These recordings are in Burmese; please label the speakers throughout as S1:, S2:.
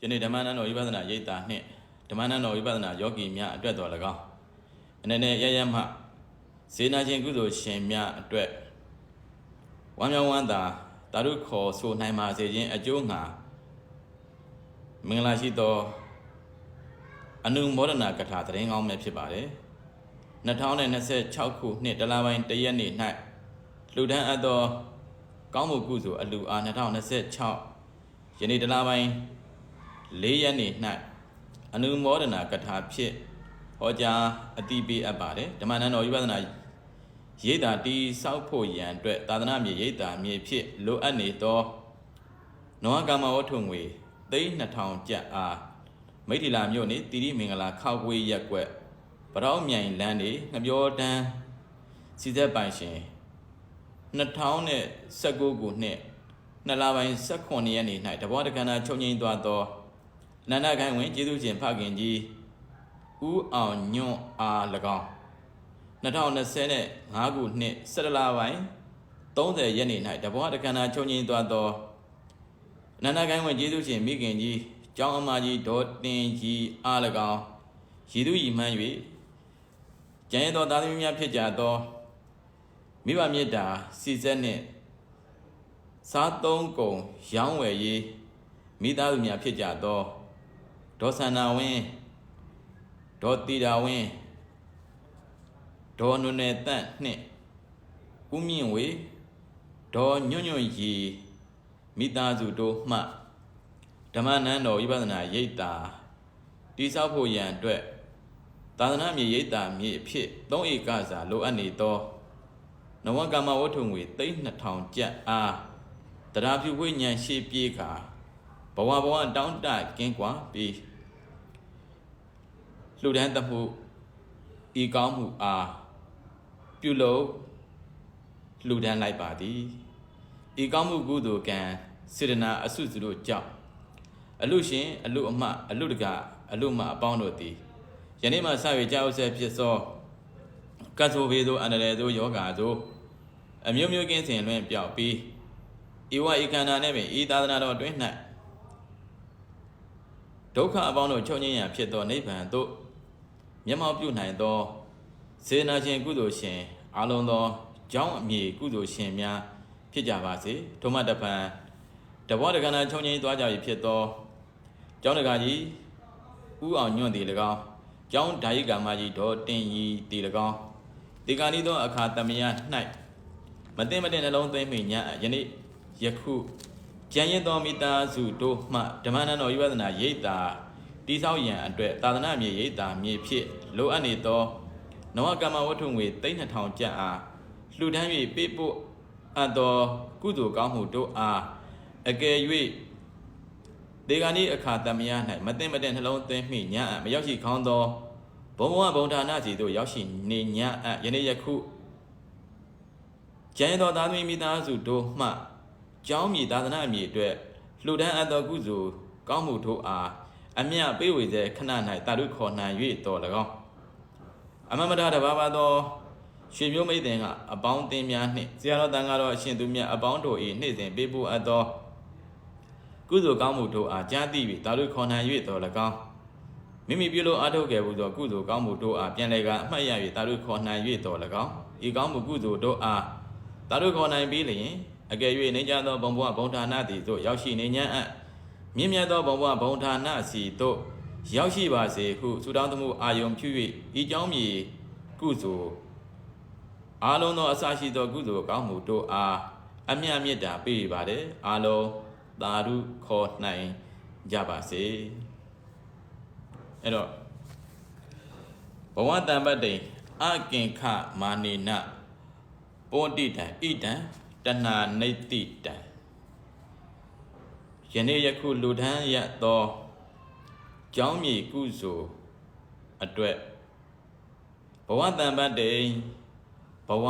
S1: ယနေ့ဓမ္မနန္ဒဝိပဿနာရိပ်သာနှင့်ဓမ္မနန္ဒဝိပဿနာယောဂီများအတွက်တော်၎င်းအနေနဲ့ရရမှစေနာချင်းကုသိုလ်ရှင်များအတွက်ဝမ်းမြောက်ဝမ်းသာတာရုခေါ်ဆိုနိုင်ပါစေခြင်းအကျိုးငှာမင်္ဂလာရှိသောအနုမောဒနာကထာသတင်းကောင်းများဖြစ်ပါတယ်2026ခုနှစ်တလပိုင်း1ရက်နေ့၌လူဒန်းအပ်သောကောင်းမှုကုသိုလ်အလှူအား2026ယနေ့တလပိုင်း4ရက်နေ့၌အနုမောဒနာကထာဖြင့်ဟောကြားအတိပေးအပ်ပါတယ်ဓမ္မနန္ဒဝိပဿနာရိပ်သာတီဆောက်ဖို့ရန်အတွက်သာသနာမြေရိပ်သာမြေဖြစ်လိုအပ်နေသောနောကာမဝတ္ထုငွေ3,200ကျပ်အားမိထီလာမြို့နေတိရိမင်္ဂလာခောက်ဝေးရက်ကွက်ပရောင်းမြိုင်လန်းနေငပြောတန်းစီသက်ပိုင်ရှင်2019ခုနှစ်2လပိုင်း18ရက်နေ့၌တဘောတက္ကနာချုပ်ငိမ့်သွားသောအနန္တခိုင်ဝင်ကျေးဇူးရှင်ဖခင်ကြီးဦးအောင်ညွန့်အား၎င်း2025ခုနှစ်17လပိုင်း30ရက်နေ့၌တဘောတက္ကနာချုပ်ငိမ့်သွားသောအနန္တခိုင်ဝင်ကျေးဇူးရှင်မိခင်ကြီးကျောင်းအမကြီးဒေါ်တင်ကြီးအား၎င်းရည်သူရည်မှန်း၍ကျန်ရသောသားသမီးများဖြစ်ကြသောမိဘမြတ်တာစီစက်နှင့်စားသုံးကုန်ရောင်းဝယ်ရေးမိသားစုများဖြစ်ကြသောဒေါ်ဆန္နာဝင်းဒေါ်တီတာဝင်းဒေါ်နွယ်နယ်တန့်နှင့်ဦးမြင့်ဝေဒေါ်ညွန့်ညွန့်ရီမိသားစုတို့မှဓမ္မနန္ဒဝိပဿနာရိပ်သာတိဆောက်ဖို့ရန်အတွက်သာသနာမြေရိပ်သာမြေဖြစ်3ဧကစာလိုအပ်နေသောနဝကမ္မဝတ္ထုငွေ3,200ကျပ်အားတရားပြုဝိညာဉ်ရှိပြေးကာဘဝတောင်းတကင်းကွာပြီးလှူဒန်းသမှုဤကောင်းမှုအားပြုလုပ်လှူဒန်းလိုက်ပါသည်ဤကောင်းမှုကုသိုလ်ကံစေတနာအစုစုတို့ကြောင့်အလူရှင်အလူအမအလူတကအလူမအပေါင်းတို့သည်ယနေ့မှစ၍ကြောက်ဆက်ဖြစ်သောကတ်ဆိုဘေးသို့အန္တရာယ်သို့ယောဂါသို့အမျိုးမျိုးကင်းစင်လွင်ပြောက်ပြီးဧဝဧကန္နာနှင့်ပင်ဤသာသနာတော်အတွင်း၌ဒုက္ခအပေါင်းတို့ချုပ်ငြိမ်းရန်ဖြစ်သောနိဗ္ဗာန်သို့မျက်မှောက်ပြုနိုင်သောစေနာရှင်ကုသိုလ်ရှင်အလုံးသောကျောင်းအမည်ကုသိုလ်ရှင်များဖြစ်ကြပါစေထိုမှတပံတဘောတက္ကနာချုပ်ငြိမ်းသွားကြပြီဖြစ်သောကျောင်းတကာကြီးဦးအောင်ညွန့်သည်၎င်းကျောင်းဓာယိကာမကြီးဒေါ်တင်ရီသည်၎င်းဒီကနေ့သောအခါသမယ၌မသိမတဲ့နှလုံးသွင်းမိညာယနေ့ယခုကျန်ရင်သောမိသားစုတို့မှဓမ္မနန္ဒဝိပဿနာရိပ်သာတိဆောက်ရန်အတွက်သာသနာမြေရိပ်သာမြေဖြစ်လိုအပ်နေသောနဝကမ္မဝတ္ထုငွေ3,200ကျပ်အားလှူဒန်း၍ပေးပို့အပ်သောကုသိုလ်ကောင်းမှုတို့အားအကယ်၍ဒီကနေ့အခါသမယ၌မသိမတဲ့နှလုံးသွင်းမိညာမရောက်ရှိခေါင်းသောဘုံဘုံဌာနစီတို့ရောက်ရှိနေညာယနေ့ယခုကျန်သောသာသမီမိသားစုတို့မှကျောင်းမြေသာသနာမြေအတွက်လှူဒန်းအပ်သောကုသိုလ်ကောင်းမှုတို့အားအမြတ်ပေးဝေစေခဏ၌တာရုခေါ်နိုင်၍တော်၎င်းအမမတာတဘာဘာသောရွှေမျိုးမိတ်တင်ကအပေါင်းအသင်းများနှင့်ဆရာတော်တန်ဃာတော်အရှင်သူမြတ်အပေါင်းတို့၏နေ့စဉ်ပေးပို့အပ်သောကုသိုလ်ကောင်းမှုတို့အားကြားသိ၍တာရုခေါ်နိုင်၍တော်၎င်းမိမိပြုလို့အားထုတ်ခဲ့မှုသောကုသိုလ်ကောင်းမှုတို့အားပြန်လည်ကအမှတ်ရ၍တာရုခေါ်နိုင်၍တော်၎င်းဤကောင်းမှုကုသိုလ်တို့အားတာရုခေါ်နိုင်ပြီးလျင်အကယ်၍နေကြသောဘုံဘဝဘုံဌာနသည်သို့ရောက်ရှိနေညာမြင့်မြတ်သောဘုံဘဝဘုံဌာနစီသို့ရောက်ရှိပါစေဟုဆုတောင်းသမှုအာယုံဖြူ၍ဤကြောင်းမြေကုသိုလ်အာလုံးသောအစရှိသောကုသိုလ်ကောင်းမှုတို့အားအမြတ်မေတ္တာပေးပါတယ်အာလုံးသာဓုခေါ်နိုင်ကြပါစေအဲ့တော့ဘဝတံပတ္တိအကင်ခမာနေနပောတိတံဣတံတဏှာနိတိတံယနေ့ယခုလူထမ်းရသောကျောင်းမြေကုသိုလ်အတွက်ဘဝတံပတ္တိဘဝ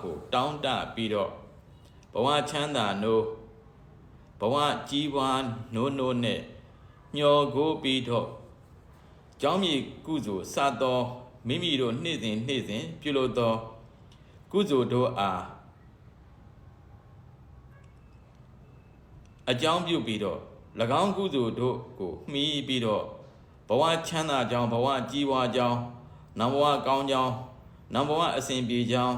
S1: ကိုတောင်းတပြီးတော့ဘဝချမ်းသာနိုးဘဝကြီးပွားနိုးနဲ့ညှော်ကိုပြီးတော့ကျောင်းမြေကုသိုလ်စသောမိမိတို့နေ့စဉ်ပြုလို့သောကုသိုလ်တို့အားအကြောင်းပြုပြီးတော့ ၎င်းကုသိုလ်တို့ကိုမှီပြီးတော့ဘဝချမ်းသာကြောင်းဘဝကြီးပွားကြောင်းနောင်ဘဝကောင်းကြောင်းနောင်ဘဝအစဉ်ပြေကြောင်း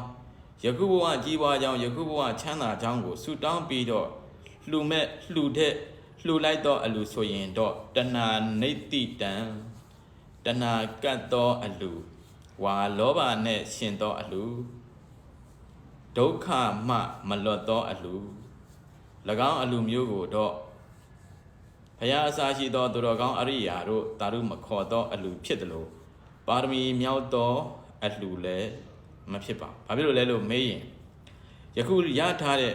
S1: ယခုဘဝကြီးပွားကြောင်းယခုဘဝချမ်းသာကြောင်းကိုဆုတောင်းပြီးတော့လှူမဲ့လှူတဲ့လှူလိုက်တော့အလူဆိုရင်တော့တဏှာနိတိတံတဏှာကတ်သောအလူဝါလောဘနဲ့ရှင်သောအလူဒုက္ခမှမလွတ်သောအလူ၎င်းအလူမျိုးကိုတော့ဘုရားအစာရှိသောသူတော်ကောင်းအရိယာတို့တာရုမခေါ်သောအလူဖြစ်တယ်လို့ပါရမီမြောက်သောအလူလည်းမဖြစ်ပါဘာဖြစ်လို့လဲလို့မေးရင်ယခုရထားတဲ့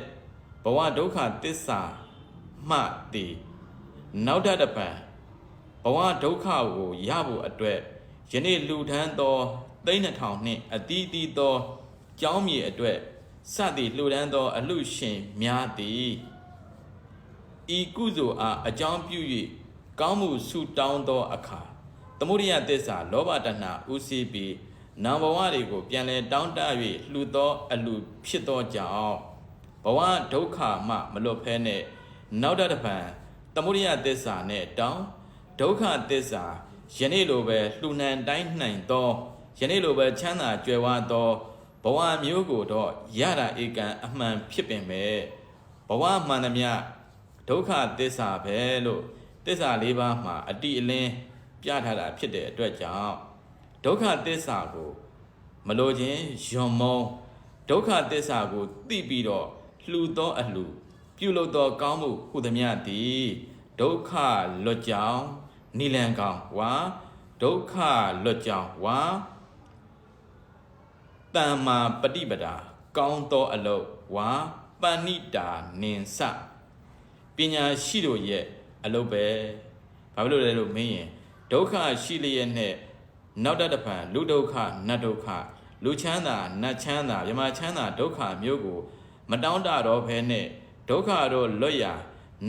S1: ဘဝဒုက္ခသစ္စာမှတည်နောက်တပံဘဝဒုက္ခကိုရဖို့အတွက်ယနေ့လူထမ်းသော3000နှင့်အတီးတီးသောကြောင်းမြေအတွက်စသည်လှူဒန်းသောအလူရှင်များသည်ဤကုသိုလ်အားအကြောင်းပြု၍ကောင်းမှုဆုတောင်းသောအခါသမုဒိယသစ္စာလောဘတဏှာဥသိပြီးနာဘဝတွေကိုပြန်လည်တောင်းတ၍လှူသောအလူဖြစ်သောကြောင့်ဘဝဒုက္ခမှမလွတ်ဖဲနဲ့နောက်တပံသမုဒိယသစ္စာနဲ့တောင်းဒုက္ခသစ္စာယနေ့လိုပဲလှူနှံတိုင်းနိုင်သောယနေ့လိုပဲချမ်းသာကြွယ်ဝသောဘဝမျိုးကိုတော့ရတာဧကံအမှန်ဖြစ်ပင်ပဲဘဝမှန်သမျှဒုက္ခသစ္စာပဲလို့သစ္စာ၄ပါးမှာအတိအလင်းပြထားတာဖြစ်တဲ့အတွက်ကြောင့်ဒုက္ခသစ္စာကိုမလိုခြင်းယွန်မုံဒုက္ခသစ္စာကိုသိပြီးတော့လှူသောအလှူပြုလုပ်သောကောင်းမှုဟုသမျှသည်ဒုက္ခလွတ်ကြောင်းနိလန်ကောင်ဝါဒုက္ခလွတ်ကြောင်းဝါတမ္မာပฏิပဒါကောင်းသောအလုပ်ဝါပဏိတာနင်စပညာရှိတို့ရဲ့အလုပ်ပဲဘာဖြစ်လို့လဲလို့မင်းရင်ဒုက္ခရှိလျက်နဲ့နောက်တပံလူဒုက္ခနတ်ဒုက္ခလူချမ်းသာနတ်ချမ်းသာယမချမ်းသာဒုက္ခမျိုးကိုမတောင်းတတော့ဘဲနဲ့ဒုက္ခတို့လွတ်ရာ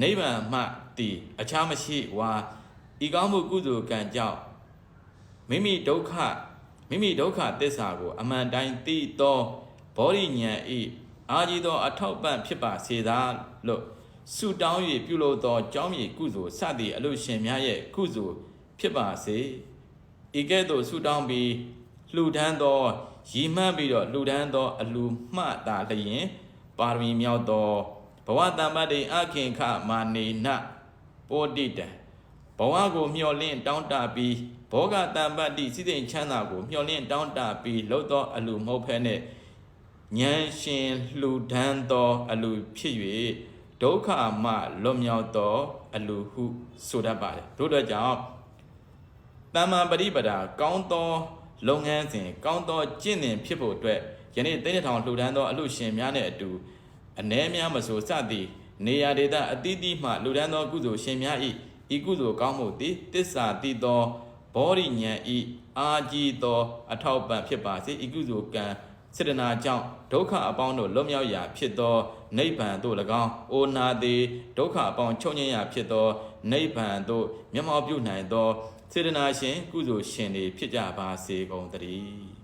S1: နိဗ္ဗာန်မှတည်အခြားမရှိဝါဤကောင်းမှုကုသိုလ်ကံကြောင့်မိမိဒုက္ခသစ္စာကိုအမှန်တိုင်းသိသောဘောဓိဉာဏ်ဤအာကြီးသောအထောက်ပံ့ဖြစ်ပါစေသာလို့ဆုတောင်း၍ပြုလုပ်သောကြောင်းမြေကုသိုလ်စသည့်အလို့ရှင်များရဲ့ကုသိုလ်ဖြစ်ပါစေဤကဲ့သို့ဆုတောင်းပြီးလှူဒန်းသောရည်မှန်းပြီးတော့လှူဒန်းသောအလူမှတာလျင်ပါရမီမြောက်သောဘဝတမ္ပတ္တိအခင်ခမာနေနပောတိတံဘဝကိုမျှော်လင့်တောင်းတပြီးဘောဂတမ္ပတ္တိစိစိမ်ချမ်းသာကိုမျှော်လင့်တောင်းတပြီးလှုပ်သောအလူမဟုတ်ဖဲနဲ့ဉာဏ်ရှင်လှူဒန်းသောအလူဖြစ်၍ဒုက္ခမှလွတ်မြောက်သောအလူဟုဆိုတတ်ပါတယ်တို့တော့ကြောင့်တမ္မာပฏิပဒါကောင်းသောလုပ်ငန်းစဉ်ကောင်းသောကျင့်စဉ်ဖြစ်ဖို့အတွက်ယနေ့3000လှူဒန်းသောအလူရှင်များနဲ့အတူအ ਨੇ များမဆိုစသည်နေရာဒေသအသီးသီးမှလှူဒန်းသောကုသိုလ်ရှင်များ၏ဤကုသိုလ်ကောင်းမှုသည်တစ္ဆာတိသောဘောဓိဉာဏ်ဤအာကြီးသောအထောက်ပံ့ဖြစ်ပါစေဤကုသိုလ်ကံစေတနာကြောင့်ဒုက္ခအပေါင်းတို့လွတ်မြောက်ရာဖြစ်သောနိဗ္ဗာန်သို့၎င်းအိုနာသည်ဒုက္ခအပေါင်းချုပ်ငြိမ်းရာဖြစ်သောနိဗ္ဗာန်သို့မျက်မှောက်ပြုနိုင်သောစေတနာရှင်ကုသိုလ်ရှင်တွေဖြစ်ကြပါစေကုန်သတည်း